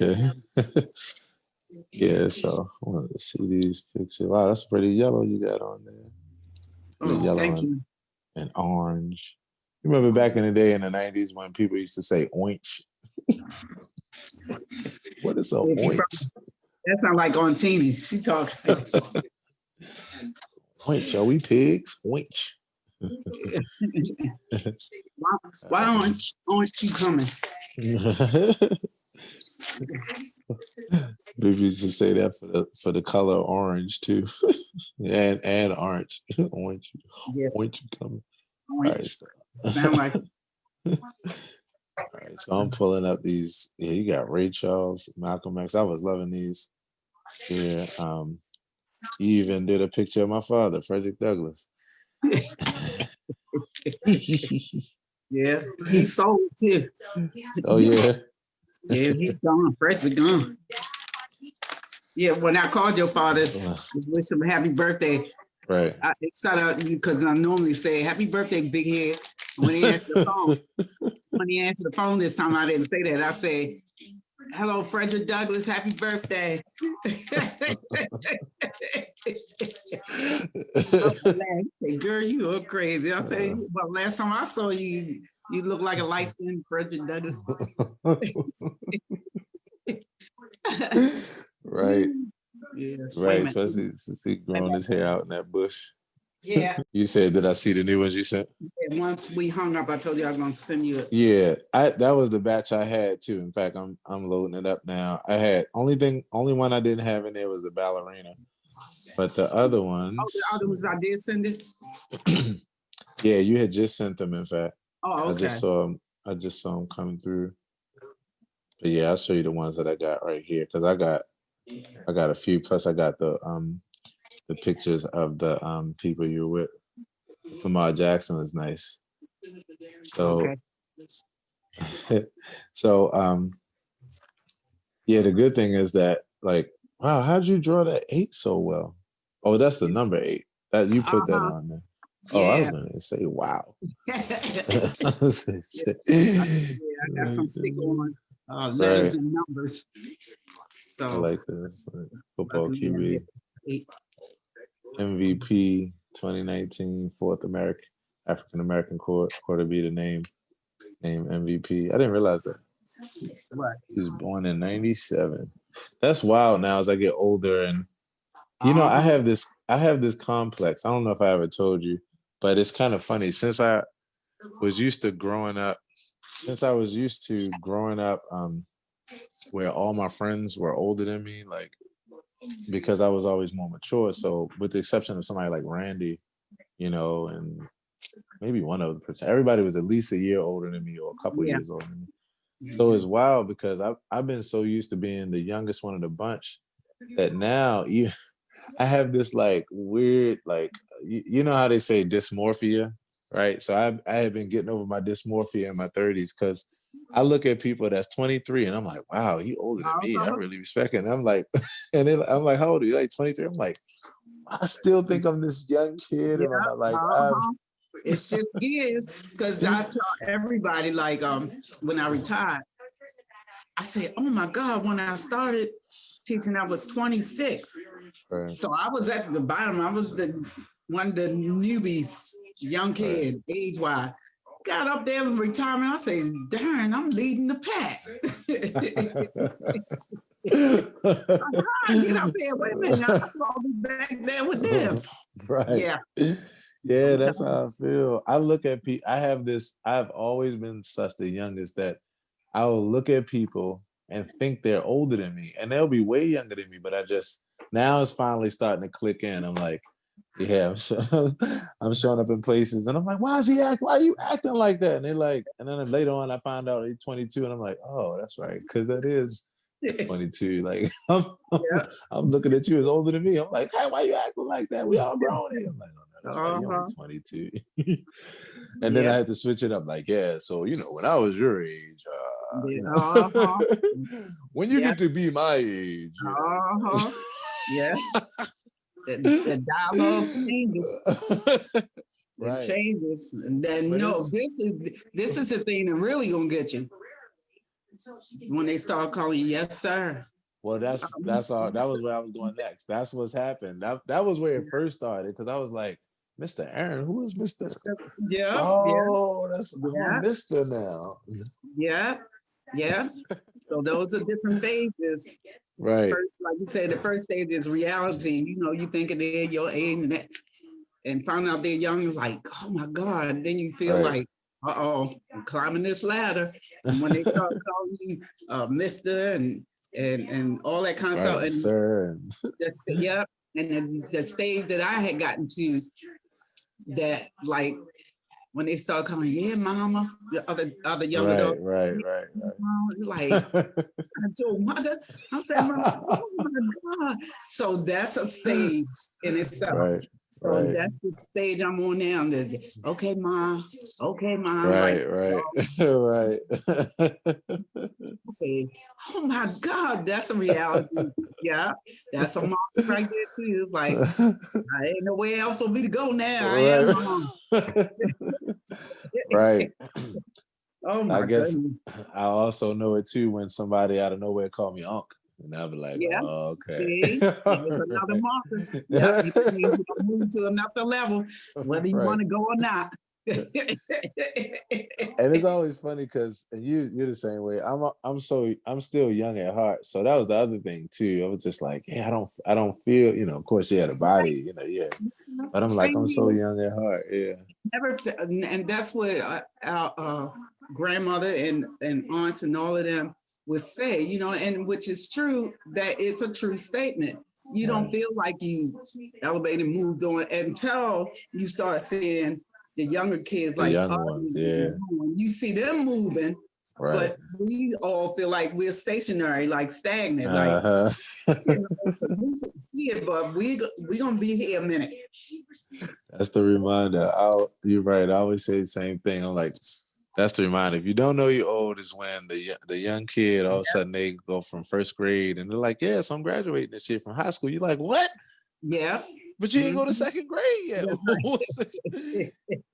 Okay. Yeah, so I wanted to see these pictures. Wow, that's pretty yellow you got on there. Pretty Oh, yellow thank you. and orange. You remember back in the day in the 90s when people used to say oinch? What is a oinch? That sounds like on TV. She talks. Oinch, are we pigs? Oinch. Why don't keep coming? People used to say that for the color orange too, and orange, orange, Yes. orange coming. All right, Sound like. All right, so I'm pulling up these. Yeah, you got Ray Charles, Malcolm X. I was loving these. Yeah, he even did a picture of my father, Frederick Douglass. Yeah, he sold too. Oh yeah. Yeah, he's gone. Frederick gone. Yeah, when I called your father, wish him a happy birthday. Right. I started out because I normally say happy birthday, big head. When he answered the phone this time, I didn't say that. I said, hello, Frederick Douglass, happy birthday. Say, girl, you are crazy. I say, well, last time I saw you, you look like a light-skinned Frederick Douglass. Right. Yeah, right. Especially since he grown his hair out in that bush. Yeah. You said, did I see the new ones you sent? Yeah, once we hung up, I told you I was gonna send you it. Yeah, that was the batch I had too. In fact, I'm loading it up now. I had only one I didn't have in there was the ballerina, but the other ones. Oh, the other ones I did send it. Yeah, you had just sent them. In fact, oh, okay. I just saw them coming through. But yeah, I'll show you the ones that I got right here because I got a few. Plus, I got the pictures of the people you were with. Lamar Jackson was nice. So, okay. So yeah, the good thing is that like, wow, how'd you draw that 8 so well? Oh, that's the number 8. That you put that on there. Oh, I was gonna say wow. I got some stick on letters and numbers. So I like this. Football QB. MVP 2019, fourth African American quarter be the name MVP. I didn't realize that. Right. He's born in 97. That's wild now as I get older. And you know, I have this complex. I don't know if I ever told you, but it's kind of funny. Since I was used to growing up where all my friends were older than me, like because I was always more mature. So with the exception of somebody like Randy, you know, and maybe one other person, everybody was at least a year older than me or a couple years older than me. So it's wild because I've been so used to being the youngest one of the bunch that now even I have this like weird, like, you know how they say dysmorphia, right? So I have been getting over my dysmorphia in my 30s because I look at people that's 23 and I'm like, wow, you older than me. I really respect it. And I'm like, and then I'm like, how old are you? Like 23? I'm like, I still think I'm this young kid. And I'm like, it shifts gears because I tell everybody, like, when I retired, I said, oh my God, when I started teaching, I was 26. Right. So I was at the bottom. I was one of the newbies, young kid, age-wise. Got up there in retirement. I say, darn, I'm leading the pack. Get up there. Wait a minute. I'm supposed to be back there with them. Right. Yeah. Yeah, that's how I feel. I look at people. I've always been such the youngest that I will look at people and think they're older than me, and they'll be way younger than me. But now it's finally starting to click in. I'm like, yeah, I'm showing up in places, and I'm like, why are you acting like that? And they're like, and then later on, I find out he's 22, and I'm like, oh, that's right, because that is 22. Like, I'm looking at you as older than me. I'm like, hey, why you acting like that? We all grown here. I'm like, no, that's right, you're only 22. And then I had to switch it up, like, yeah, so you know, when I was your age, when you get to be my age, yeah, the dialogue changes. It changes, and then this is the thing that really gonna get you. when they start calling you, yes, sir. Well, that's all. That was where I was going next. That's what's happened. That was where it first started because I was like, Mr. Aaron, who is Mr. Yep, yeah, Oh, I'm a yeah, Mr. now. yeah, yeah. So those are different phases. Right, First, like you said, the first stage is reality. You know, you thinking they're your age and find out they're young. It's like, oh my God. Then you feel right, like, I'm climbing this ladder. And when they start calling you Mister and all that kind of stuff, right, and sir. And yep, and the stage that I had gotten to, that like when they start calling, yeah, mama, the other younger right, dog, right, yeah, right, mama, like your mother. I'm saying, mama, right. oh my God. So that's a stage in itself. Right, So right, that's the stage I'm on now. Okay, mom. Okay, mom. Like, right, right, right. say, oh my God, that's a reality. Yeah, that's a mom right there too. It's like, I ain't nowhere else for me to go now. I am Right. mom. Right. Oh I my guess goodness. I also know it too when somebody out of nowhere call me Unc. And I'll be like, Yeah. oh, okay. See, there's another marker. Yep, Right. it means you can move to another level, whether you Right. want to go or not. And it's always funny because you're the same way. I'm still young at heart. So that was the other thing too. I was just like, yeah, I don't feel, of course you had a body, yeah. But I'm like, Same I'm so here. young at heart. Yeah. And that's what our grandmother and aunts and all of them would say, and which is true, that it's a true statement. You don't Right. feel like you elevated, moved on until you start seeing the younger kids The like young us, ones, yeah. you see them moving, Right. but we all feel like we're stationary, like stagnant, like Uh-huh. we can see it, but we gonna be here a minute. That's the reminder. You're right. I always say the same thing. I'm like, that's the reminder. If you don't know you're old, is when the young kid all of a sudden they go from first grade and they're like, yes, I'm graduating this year from high school. You're like, what? Yeah. But you ain't go to Mhm. second grade yet. That's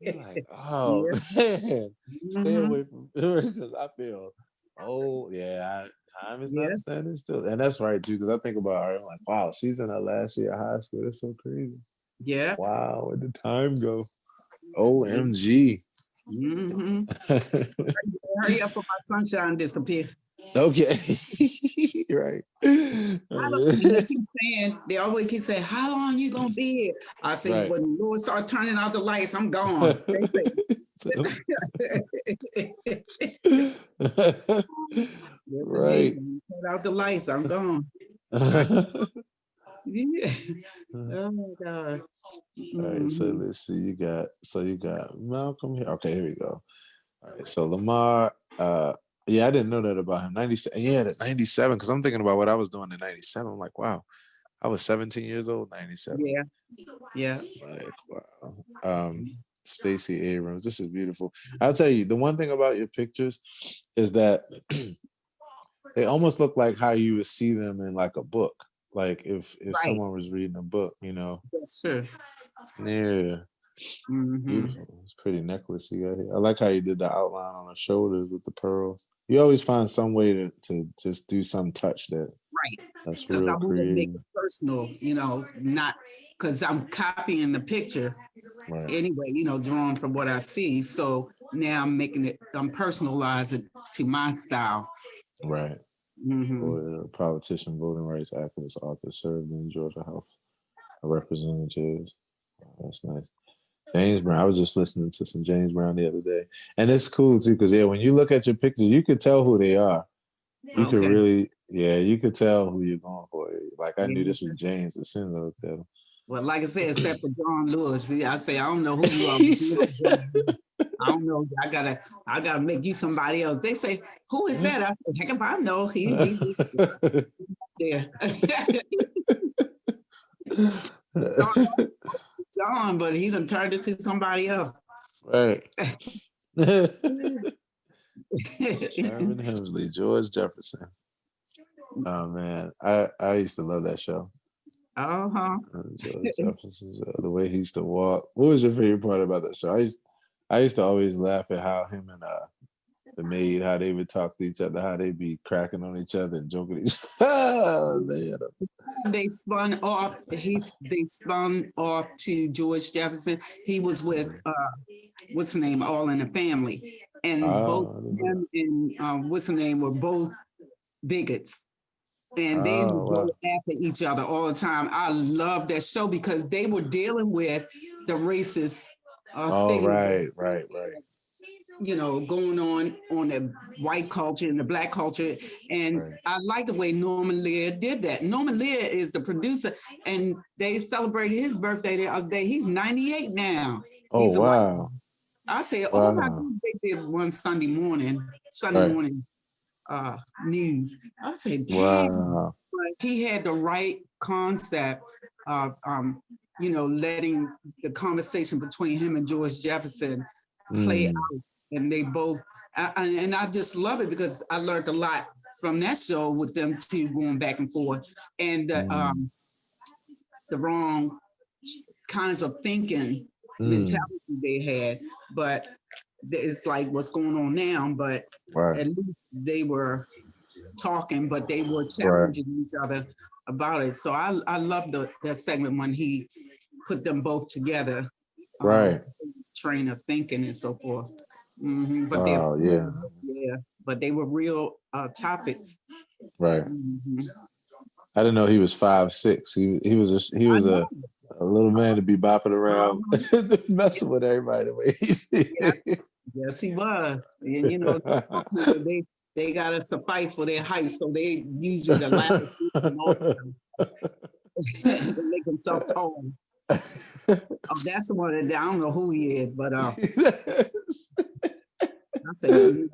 You're like, right. oh man, stay Hmm. away from because I feel, oh yeah, time is Yeah, not standing still, and that's right too. Because I think about her, I'm like, wow, she's in her last year of high school. That's so crazy. yeah. Wow, where did time go? OMG. Mm-hmm. Hurry up for my sunshine disappear. Okay. Right. And they always keep saying, how long you gonna be here? I say, Right. when the Lord start turning out the lights, I'm gone. They So- say, right. turn out the lights, I'm gone. I, yeah. Oh my God. All right, so Mhm. let's see. You got Malcolm here. Okay, here we go. All right, so Lamar. Yeah, I didn't know that about him. 97. Yeah, that 97. Because I'm thinking about what I was doing in 97. I'm like, wow, I was 17 years old. 97. Yeah, yeah. Like, wow. Stacey Abrams. This is beautiful. I'll tell you, the one thing about your pictures is that they almost look like how you would see them in like a book. Like if Right. someone was reading a book. That's true. Yeah. Hmm. Beautiful. It's pretty necklace you got here. I like how you did the outline on the shoulders with the pearls. You always find some way to just do some touch Right. that's Because I real want to make creative. it personal, not because I'm copying the picture Right, anyway, drawn from what I see. So now I'm personalizing it to my style. right. Hmm. Or a politician, voting rights activist, author, served in Georgia House of Representatives. That's nice. James Brown. I was just listening to some James Brown the other day, and it's cool too because yeah, when you look at your pictures, you could tell who they are. You could Okay. really, yeah, you could tell who you're going for. Like I knew Yeah. this was James as soon as I looked at him. Well, like I said, except for John Lewis, see, I say I don't know who you are. He But you said, know, I don't know. I gotta make you somebody else. They say, who is that? I say, heck if I know. He there. John, but he done turned it to somebody else. right. Sherman Hemsley, George Jefferson. Oh man, I used to love that show. Uh-huh. George Jefferson, the way he used to walk. What was your favorite part about that show? I used to always laugh at how him and the maid, how they would talk to each other, how they be cracking on each other and joking each other. They spun off. They spun off to George Jefferson. He was with what's the name? All in the Family, and both him and what's the name were both bigots, and they would go after each other all the time. I love that show because they were dealing with the racist stigma. Right. You know, going on the white culture and the black culture. And I like the way Norman Lear did that. Norman Lear is the producer, and they celebrated his birthday the other day. He's 98 now. Oh, wow. I said, oh my God, they did one Sunday morning news. I said, wow. But he had the right concept of, letting the conversation between him and George Jefferson play out. And they both, and I just love it because I learned a lot from that show with them two going back and forth, and the wrong kinds of thinking mentality they had. But it's like what's going on now. But at least they were talking, but they were challenging each other about it. So I love that segment when he put them both together, train of thinking and so forth. But but they were real topics. Right. I didn't know he was 5'6". He was a little man to be bopping around, messing with everybody the way he did. Yes, he was. And you know, they gotta suffice for their height, so they usually the last they make themselves tall. That's the one that I don't know who he is, but I said, the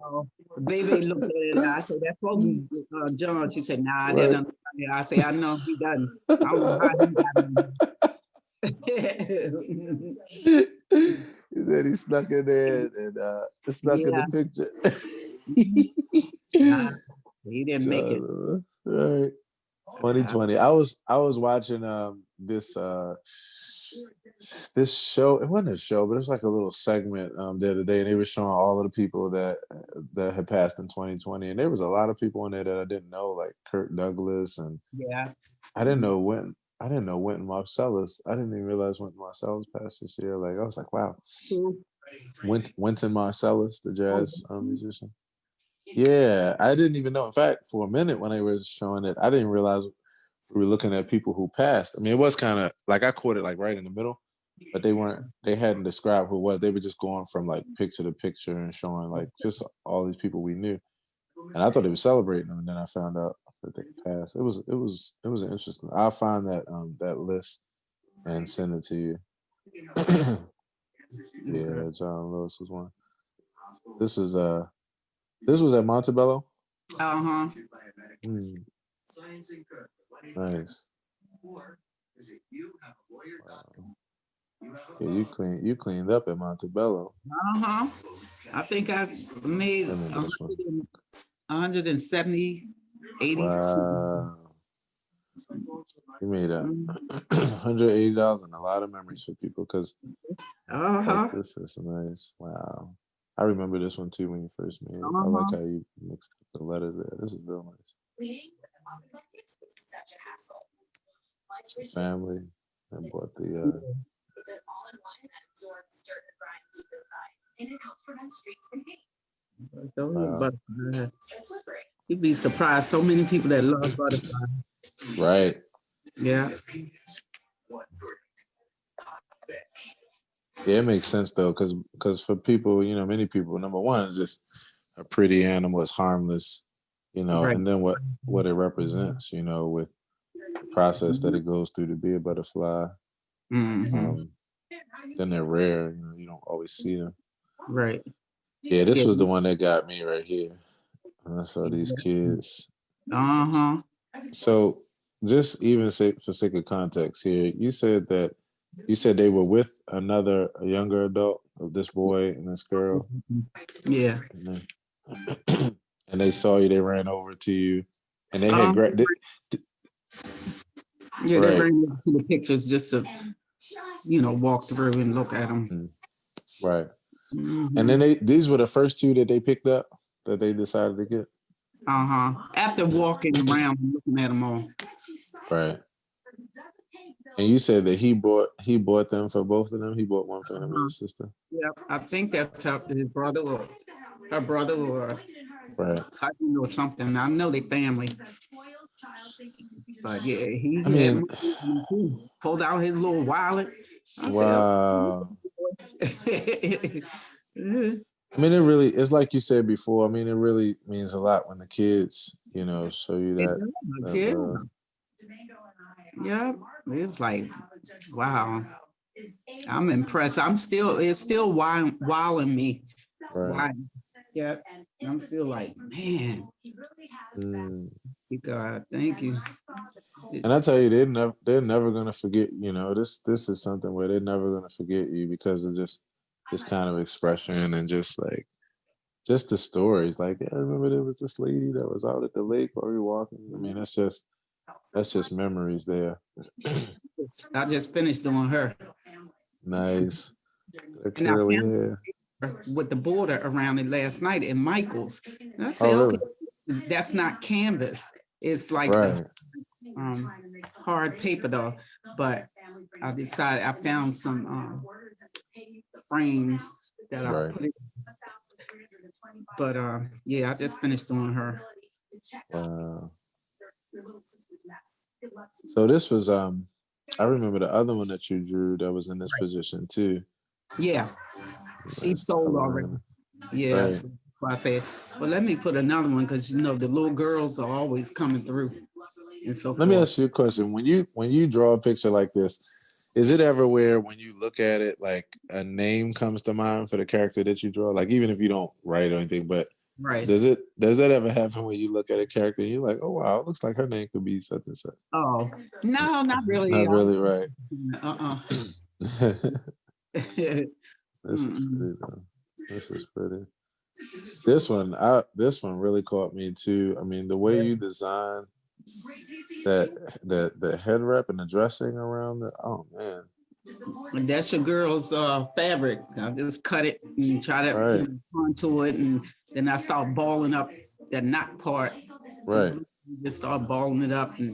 baby looked at it. I said, that's supposed to be John. She said, nah, that doesn't. I said, I know he doesn't. I don't know how he got him. He said he snuck in there and snuck in the picture. He didn't make it. Right. 2020. I was watching this show. It wasn't a show, but it was like a little segment the other day, and they were showing all of the people that had passed in 2020, and there was a lot of people in there that I didn't know, like Kirk Douglas, and I didn't know Wynton Marsalis. I didn't even realize Wynton Marsalis passed this year. Like I was like, wow. Wynton Marsalis, the jazz musician. Yeah, I didn't even know. In fact, for a minute when they were showing it, I didn't realize we were looking at people who passed. I mean, it was kind of like I caught it like right in the middle, but they hadn't described who it was. They were just going from like picture to picture and showing like just all these people we knew. And I thought they were celebrating them, and then I found out that they passed. It was interesting. I'll find that that list and send it to you. Yeah, John Lewis was one. This was at Montebello. Nice. Wow. Yeah, you cleaned up at Montebello. I think I made 170, 80. Wow. You made $180 and a lot of memories for people because like, this is nice. Wow. I remember this one too when you first made it. I like how you mixed the letters there. This is real nice. Family and bought the You'd be surprised. So many people that love butterfly. Right. Yeah. Yeah, it makes sense though, because for people, many people, number one is just a pretty animal, it's harmless, and then what it represents, with the process that it goes through to be a butterfly. Then they're rare, you don't always see them. Right. Yeah, this was the one that got me right here. I saw these kids. So just even for sake of context here, you said they were with a younger adult of this boy and this girl. Yeah. And they saw you, they ran over to you, and they had great. They ran to the pictures just to, walk through and look at them. Right. And then these were the first two that they picked up. that they decided to get? After walking around and looking at them all. Right. And you said that he bought them for both of them. He bought one for him and his sister. Yep, I think that's his brother or her brother or right cousin or something. I know they family. But yeah, he I mean, pulled out his little wallet. Wow. Said, I mean, it's like you said before. I mean, it really means a lot when the kids, show you that. Yeah, it's like, wow. I'm impressed. It's still wowing me. Right. Yeah, I'm still like, man. God, thank you. And I tell you, they're never gonna forget. This is something where they're never gonna forget you because of just this kind of expression and just the stories. Like, yeah, I remember there was this lady that was out at the lake while we were walking. I mean, that's just memories there. I just finished doing her. Nice. And Curly hair. With the border around it last night in Michael's. And I said, really? Okay, that's not canvas. It's like hard paper though. But I decided I found some frames that I put in. But yeah, I just finished doing her. Wow. So this was I remember the other one that you drew that was in this position too. Yeah. She sold already. Yeah. Right. So I said, well, let me put another one because the little girls are always coming through. And so let me ask you a question. When you draw a picture like this, is it ever where when you look at it, like a name comes to mind for the character that you draw? Like even if you don't write or anything, but does that ever happen when you look at a character and you're like, oh wow, it looks like her name could be such and such? Oh, no, not really. Not really, right? This is pretty though. This is pretty. This one really caught me too. I mean, the way you design the head wrap and the dressing around it. Oh man. And that's your girl's fabric. I just cut it and try to contour it, and then I start balling up the knot part. Right. Just start balling it up and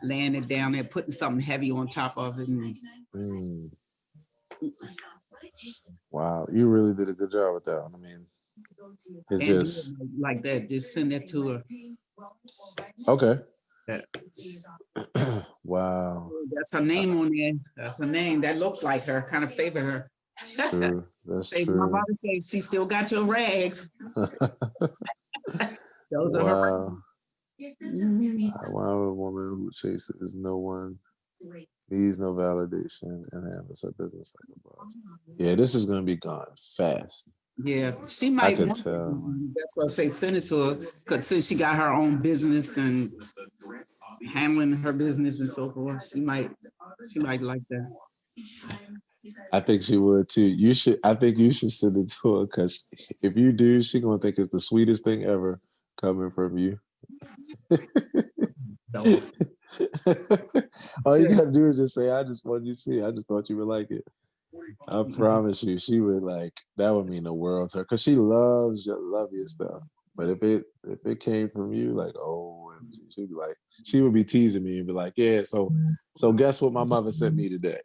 laying it down there, putting something heavy on top of it. Wow, you really did a good job with that one. I mean, it just like that. Just send it to her. Okay. Wow. That's her name on there. That's her name. That looks like her. Kind of favor her. True. That's true. My mother says she still got your rags. Those are her. Wow, a woman who chases no one, needs no validation, and handles her business like a boss. Yeah, this is gonna be gone fast. Yeah, she might. I could tell. That's why I say send it to her, because since she got her own business and handling her business and so forth, she might like that. I think she would too. I think you should send it to her, because if you do, she's gonna think it's the sweetest thing ever coming from you. All you gotta do is just say, I just wanted you to see it. I just thought you would like it. I promise you, she would that would mean the world to her, because she loves your stuff. But if it came from you, she'd be like, she would be teasing me and be like, yeah, so guess what my mother sent me today?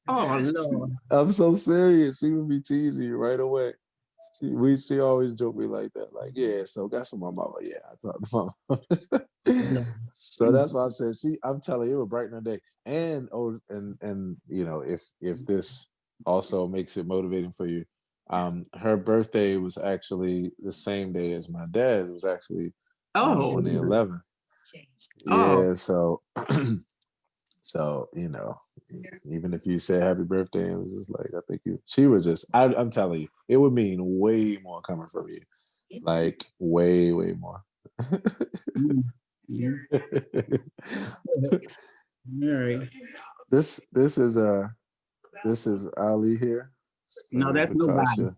Oh Lord. I'm so serious. She would be teasing you right away. She always joke me like that. Like, yeah, so guess what my mama, yeah, I talked to my mama. So that's why I said I'm telling you, it would brighten her day. And if this also makes it motivating for you, her birthday was actually the same day as my dad. It was actually on the 11th. Yeah, so even if you said happy birthday, it was just like, I think she was just, I'm telling you, it would mean way more coming from you. Like way, way more. All right. This is Ali here. No, that's nobody.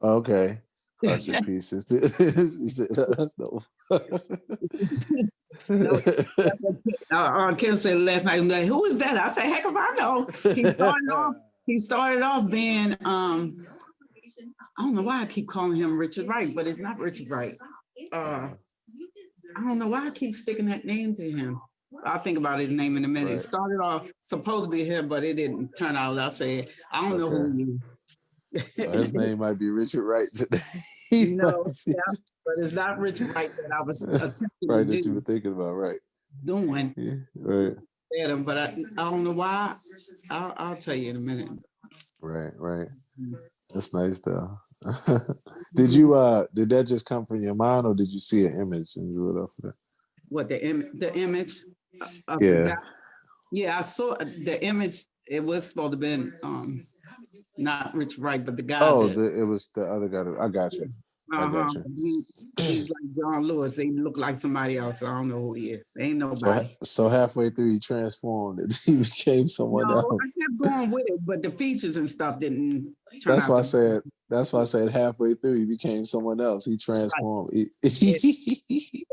Okay. Kasha pieces. She said, no. Kim said last night, like, who is that? I said, heck if I know. He started off being I don't know why I keep calling him Richard Wright, but it's not Richard Wright. I don't know why I keep sticking that name to him. I'll think about his name in a minute. It Right. started off supposed to be him, but it didn't turn out. I said, I don't know who Okay. he So is. his name might be Richard Wright today. He might No, be yeah, but it's not Richard Wright that I was attempting to right that you were do, thinking about, right? doing Yeah, right, at him, but I don't know why. I'll tell you in a minute. right, right. That's nice though. Mhm. Did that just come from your mind or did you see an image and drew it off of that? What the image of the Yeah. guy? Yeah, I saw the image. It was supposed to have been not Richard Wright, but the guy Oh, that. it was the other guy. I got you. I Uh-huh. got you. He's like John Lewis. They look like somebody else. I don't know who he is. Ain't So nobody. so halfway through he transformed and he became someone No, I else. kept going with it, but the features and stuff didn't turn That's out why I to be said. That's why I said halfway through he became someone else. He right. transformed. It,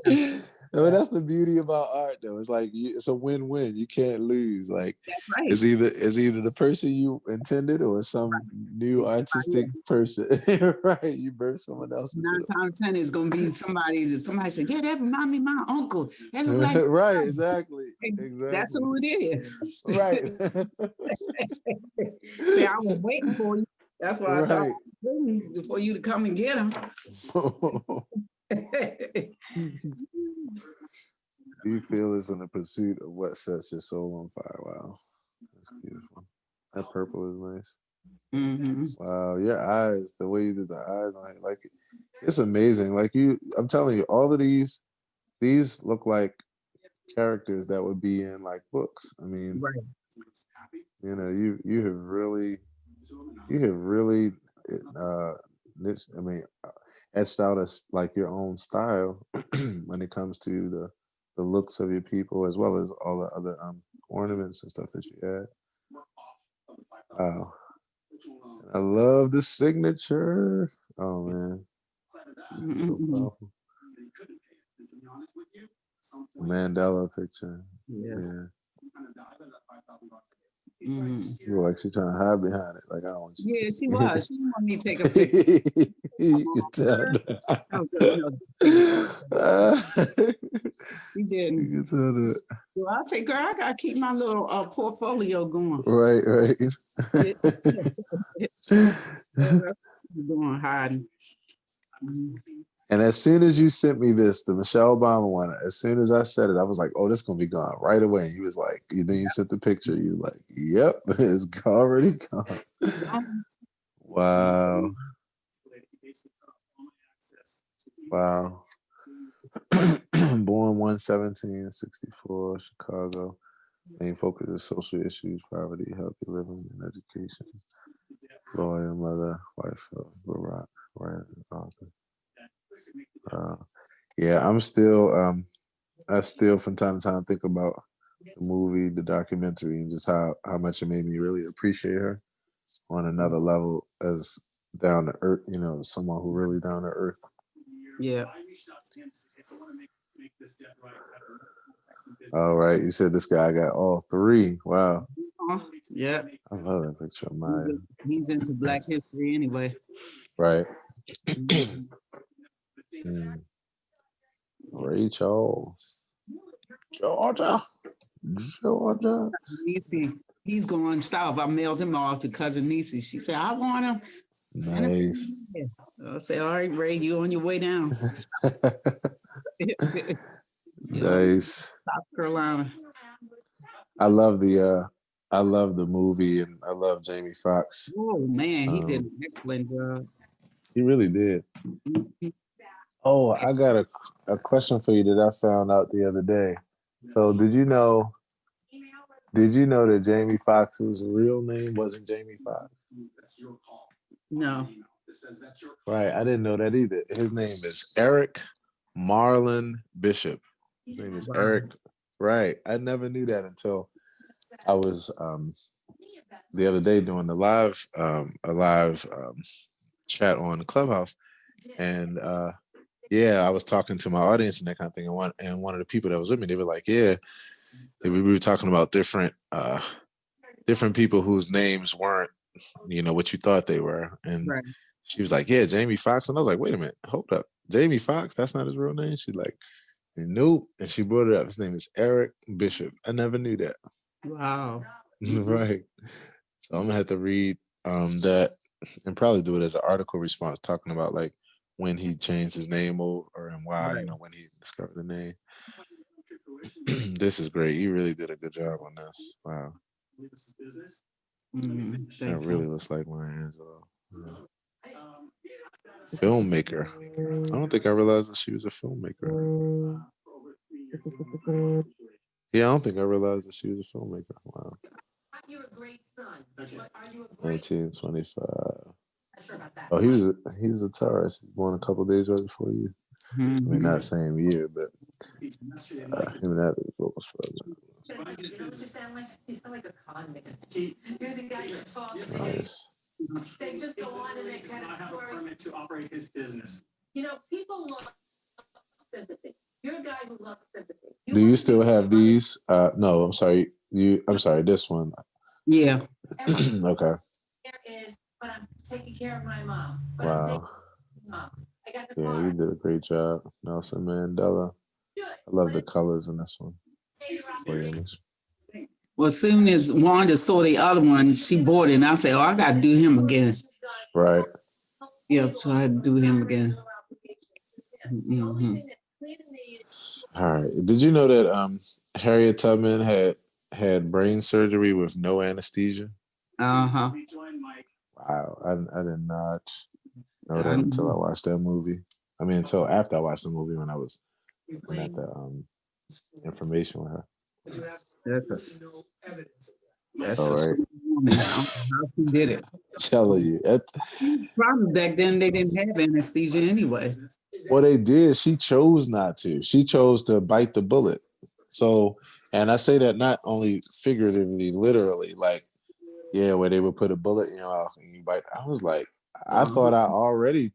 yeah, No, that's the beauty about art, though. It's like it's a win-win. You can't lose. Like that's right. it's either the person you intended or some new It's somebody artistic else. person. Right? You birth someone else into 9 times 10 is gonna be somebody that somebody said, yeah, that remind me of my uncle. That look like it. Right? Exactly. that's Exactly. who it is. Right. Say, I was waiting for you. That's why I thought I Right. was waiting for you to come and get him. You feel is in the pursuit of what sets your soul on fire. Wow, that's beautiful. That purple is nice. Mm-hmm. Wow, your eyes, the way you did the eyes on it, like it's amazing. Like I'm telling you, all of these look like characters that would be in like books. I mean, Right. you have really uh I mean etched out as like your own style when it comes to the looks of your people as well as all the other ornaments and stuff that you had. Wow. I love the signature. Oh man, so Mm-hmm. powerful. Mandela picture. Yeah. Yeah. Mm-hmm. You look like she's trying to hide behind it. Like I don't want Yeah, she you. was. She didn't want me to take a picture. You I'm can on tell her. that. I was like, no, take a picture. She You didn't. can tell that. Well, I say, girl, I gotta keep my little portfolio going. Right, right. Yeah. She's going hiding. Mhm. And as soon as you sent me this, the Michelle Obama one, as soon as I said it, I was like, oh, this is gonna be gone right away. And you was like, then you sent the picture, you were like, yep, it's already gone. Wow. Wow. Born 1/17/64, Chicago. Main focus is social issues, poverty, healthy living, and education. Lawyer, mother, wife of Barack, writer, author. Uh, yeah, I still from time to time think about the movie, the documentary, and just how much it made me really appreciate her on another level as down to earth, someone who really down to earth. Yeah. All right, you said this guy got all three. Wow, Yeah. I love that picture of Maya. He's into Black history anyway. Right, Mhm. Ray Charles, Georgia, Georgia. Niecy, he's going south. I mailed him off to cousin Niecy. She said, I want him. Send him to Nice. me. I said, all right, Ray, you on your way down. Nice. South Carolina. I love the movie and I love Jamie Foxx. Oh man, he did Um, an excellent job. he really did. Mhm. Oh, I got a question for you that I found out the other day. So did you know that Jamie Foxx's real name wasn't Jamie Foxx? No. Right, I didn't know that either. His name is Eric Marlon Bishop. His name is Wow. Eric. Right, I never knew that until I was the other day doing a live chat on Clubhouse, and yeah, I was talking to my audience and that kind of thing, and one of the people that was with me, they were like, yeah, we were talking about different people whose names weren't what you thought they were, and Right. She was like, yeah, Jamie Foxx. And I was like, wait a minute, hold up. Jamie Foxx, that's not his real name? She's like, nope. And she brought it up. His name is Eric Bishop. I never knew that. Wow. Right. So I'm gonna have to read that and probably do it as an article response talking about like when he changed his name over and why, Right. when he discovered the name. This is great. You really did a good job on this. Wow. That Thank really you. looks like Maya Angelou. Yeah. Filmmaker. I don't think I realized that she was a filmmaker. Yeah, I don't think I realized that she was a filmmaker. Wow. 1925. Oh, he was a tourist. He born a couple of days right before you. I mean, not same year, but him and that what was further. Nice. They just go on and they kind of have a permit to operate his business. People love sympathy. You're a guy who loves sympathy. Do you still have these? No, I'm sorry. I'm sorry. This one. Yeah. Okay. But I'm taking care of my mom. Wow. Yeah, you did a great job, Nelson Mandela. I love the colors in this one. Williams. Well, as soon as Wanda saw the other one, she bought it, and I said, "Oh, I got to do him again." Right. Yep. So I had to do him again. Mm-hmm. All right. Did you know that Harriet Tubman had brain surgery with no anesthesia? Uh-huh. Wow. I did not know that until I watched that movie. I mean, until after I watched the movie when I was looking at the information with her. That's All right. woman. I don't know how she did it. Telling you. Probably back then they didn't have anesthesia anyway. Well, they did. She chose not to. She chose to bite the bullet. So, and I say that not only figuratively, literally, like, yeah, where they would put a bullet in your mouth and you bite. I was like, I thought I already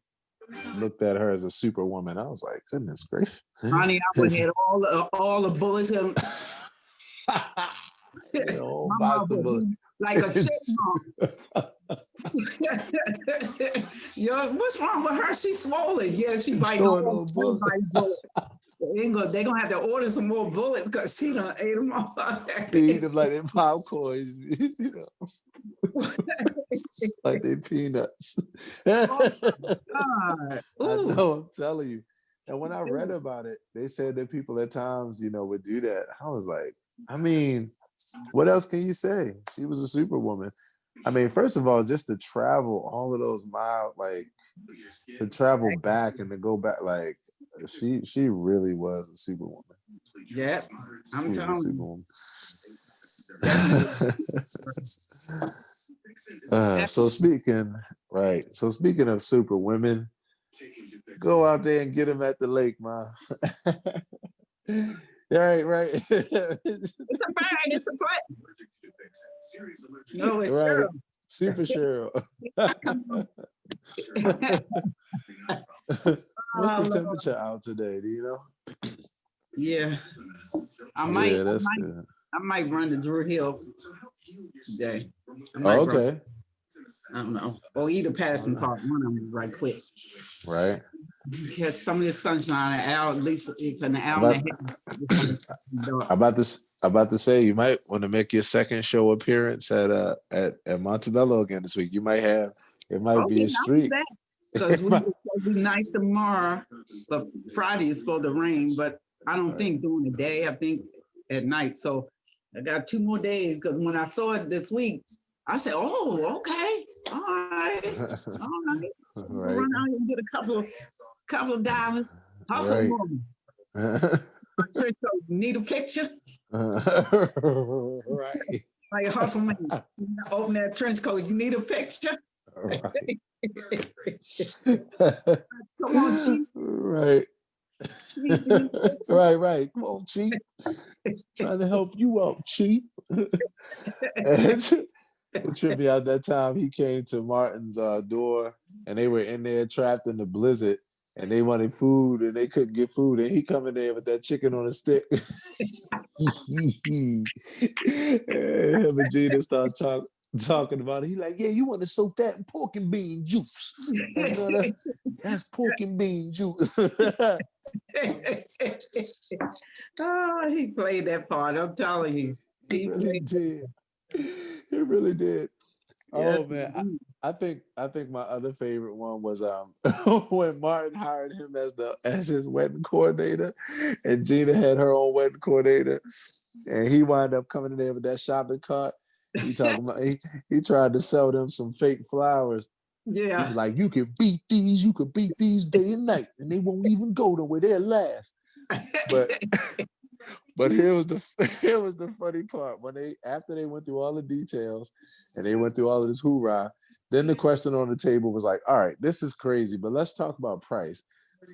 looked at her as a superwoman. I was like, goodness gracious. Honey, I would have all the bullets in. My mom would be like a chipmunk. What's wrong with her? She's swollen. Yeah, she biting all bullets. They're gonna have to order some more bullets because she done ate them all. They eat them like they popcorn, like they peanuts. God. I know, I'm telling you. And when I read about it, they said that people at times, would do that. I was like, I mean, what else can you say? She was a superwoman. I mean, first of all, just to travel all of those miles, like to travel back and to go back, like she really was a superwoman. Yeah, I'm telling you. So speaking of super women, go out there and get them at the lake, ma. Right. It's a fact. No, it's right. Cheryl. Super Cheryl. What's the temperature out today? Do you know? Yeah. I might run to Drew Hill today. Okay. I don't know. Or either Patterson Park, one of them right quick. Right. Because some of the sunshine, an hour, at least it's an hour and a half. I'm about to say you might want to make your second show appearance at Montebello again this week. You might have it might be a streak. Because we're supposed to be nice tomorrow, but Friday is supposed to rain. But I don't think during the day. I think at night. So I got 2 more days. Because when I saw it this week, I said, "Oh, okay, all right." Right. Run out and get a couple of dollars. Hustle, woman. Need a picture? Right. Like a hustle man. Open that trench coat. You need a picture? Right. Come on, Chief. Right. Right. Come on, Chief. Trying to help you out, Chief. It tripped me out that time he came to Martin's door and they were in there trapped in the blizzard and they wanted food and they couldn't get food and he come in there with that chicken on a stick. Him and Gina start talking about it. He like, yeah, you want to soak that in pork and bean juice. That's pork and bean juice. Oh, he played that part. I'm telling you. He He really played. did. He really did. Yes, Oh man, indeed. I think my other favorite one was when Martin hired him as his wedding coordinator, and Gina had her own wedding coordinator, and he wound up coming in there with that shopping cart. He talking about he tried to sell them some fake flowers. He Yeah. was like, you could beat these day and night, and they won't even go nowhere. They'll last. But here was the funny part when after they went through all the details and they went through all of this hoorah, then the question on the table was like, all right, this is crazy, but let's talk about price.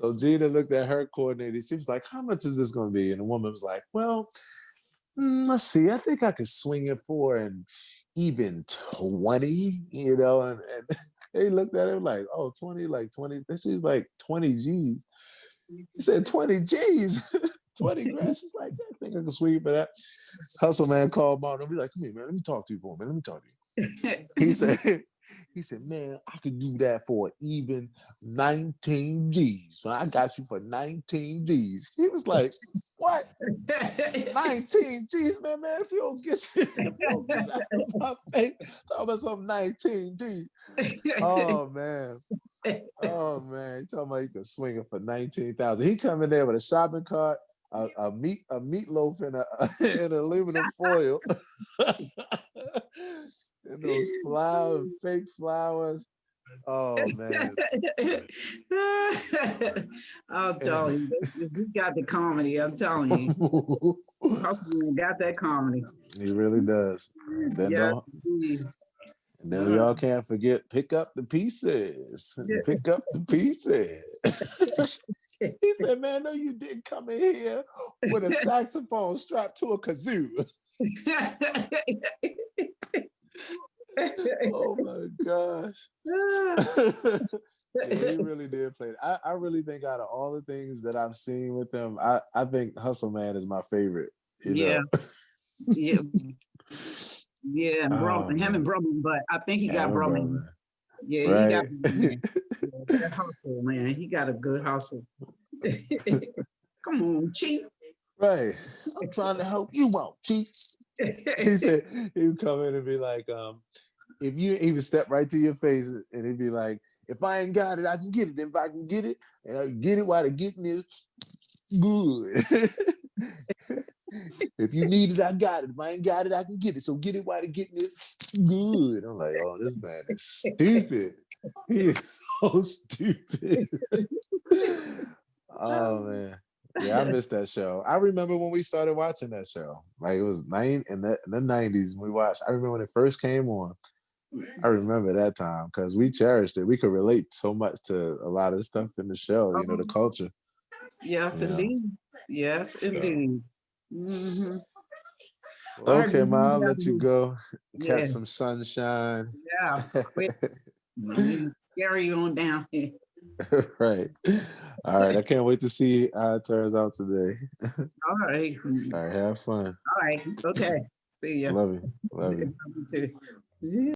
So Gina looked at her coordinator. She was like, how much is this going to be? And the woman was like, well, let's see. I think I could swing it for an even 20, and they looked at him like, oh, 20, like 20. She's like 20 G's. He said 20 G's. 20 grand. She's like, I think I can swing for that. Hustle man called Martin. I'll be like, come here, man. Let me talk to you for a minute. Let me talk to you. He said, man, I could do that for even 19 G's. So I got you for 19 G's. He was like, what? 19 G's, man, if you don't get out of my face, talk about some 19 G's. Oh man. Oh man. He talking about he could swing it for 19,000. He come in there with a shopping cart, a meatloaf in in aluminum foil. And those flowers, fake flowers. Oh man. I'm telling you, he got the comedy. I'm telling you, Hustler got that comedy. He really does. And then Yes, don't indeed. and then we all can't forget pick up the pieces. Pick up the pieces. He said, man, no, you didn't come in here with a saxophone strapped to a kazoo. Oh my gosh. Yeah, he really did play it. I really think out of all the things that I've seen with him, I think Hustle Man is my favorite. Yeah, yeah, yeah. And him and Brumman, but I think he got Brumman. Yeah, he got right. man. Yeah, that hustle, man. He got a good hustle. Come on, Chief. Right. I'm trying to help you out, Chief. He said he would come in and be like, if you even step right to your face and he'd be like, if I ain't got it, I can get it. If I can get it, and I get it while the getting is good. If you need it, I got it. If I ain't got it, I can get it. So get it while the getting is good. I'm like, oh, this man is stupid. He is so stupid. Oh man. Yeah, I missed that show. I remember when we started watching that show. Like it was in the 90s we watched. I remember when it first came on. I remember that time because we cherished it. We could relate so much to a lot of stuff in the show, the culture. Yes, indeed. Yes, indeed. Mm-hmm. Well, okay, Ma, I'll let you go. Yeah, Catch some sunshine. yeah. Quick. Scary on down here. Right. All right. I can't wait to see how it turns out today. All right. All right. Have fun. All right. Okay. See ya. Love you. Love you. You too. Yeah.